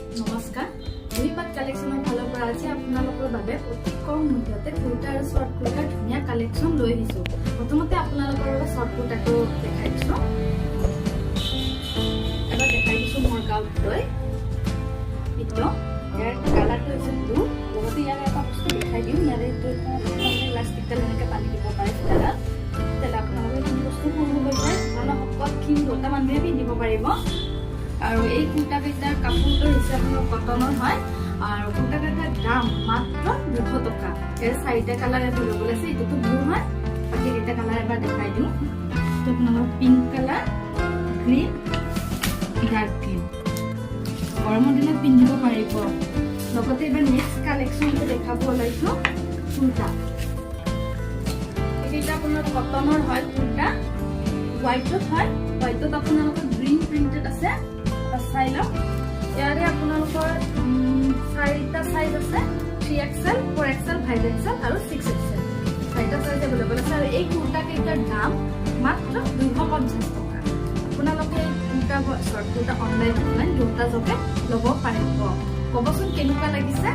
নমস্কাৰ ভুইপাত কালেকশ্যনৰ ফালৰ পৰা আজি আপোনালোকৰ বাবে অতি কম মূল্যতে কুৰ্তা আৰু শৰ্ট কুৰ্তাৰ ধুনীয়া কালেকশ্যন লৈ আহিছোঁ। প্ৰথমতে আপোনালোকৰ বাবে শৰ্ট কুৰ্তাটো দেখাই দিছোঁ। এবাৰ দেখাই দিছোঁ মোৰ গাঁৱত লৈ এইটো ইয়াৰ কালাৰটো হৈছে ব্লু। লগতে ইয়াৰে এটা বস্তু দেখাই দিওঁ, ইয়াৰে ইলাষ্টিকডাল এনেকৈ বান্ধি দিব পাৰে সূতাডাল। তেতিয়াহ'লে আপোনালোকে কোনো বস্তু সৰু হৈ যায় মানে সকলোখিনি দুটা মানুহে পিন্ধিব পাৰিব। আৰু এই কুৰ্তা কেইটাৰ কাপোৰটো হৈছে আপোনাৰ কটনৰ হয় আৰু কুৰ্তা কেইটাৰ দাম মাত্ৰ 200 টকা। ইয়াৰ 4টা কালাৰ এভেইলেবল আছে। এইটোতো ব্লু হয়, বাকী 2টা কালাৰ এবাৰ দেখাই দিওঁ। এইটো আপোনালোকৰ pink colour, green, dark green. গৰমৰ দিনত পিন্ধিব পাৰিব। লগতে এবাৰ নেক্সট কালেকশ্যনটো দেখাব ওলাইছোঁ কুৰ্তা। এইকেইটা আপোনাৰ কটনৰ হয় কুৰ্তা, হোৱাইটত হয়। হোৱাইটত আপোনালোকৰ গ্ৰীণ প্ৰিণ্টেড আছে। চাই লওক, ইয়াৰে আপোনালোকৰ 4টা চাইজ আছে, 3XL, 4XL, 5XL আৰু 6XL। 4টা চাইজ এভেইলেবল আছে। আৰু এই কুৰ্তা কেইটাৰ দাম মাত্ৰ 250 টকা। আপোনালোকে এই কুৰ্তা শৰ্ট কুৰ্তা অনলাইন দুটা যোগে ল'ব পাৰিব। ক'বচোন কেনেকুৱা লাগিছে।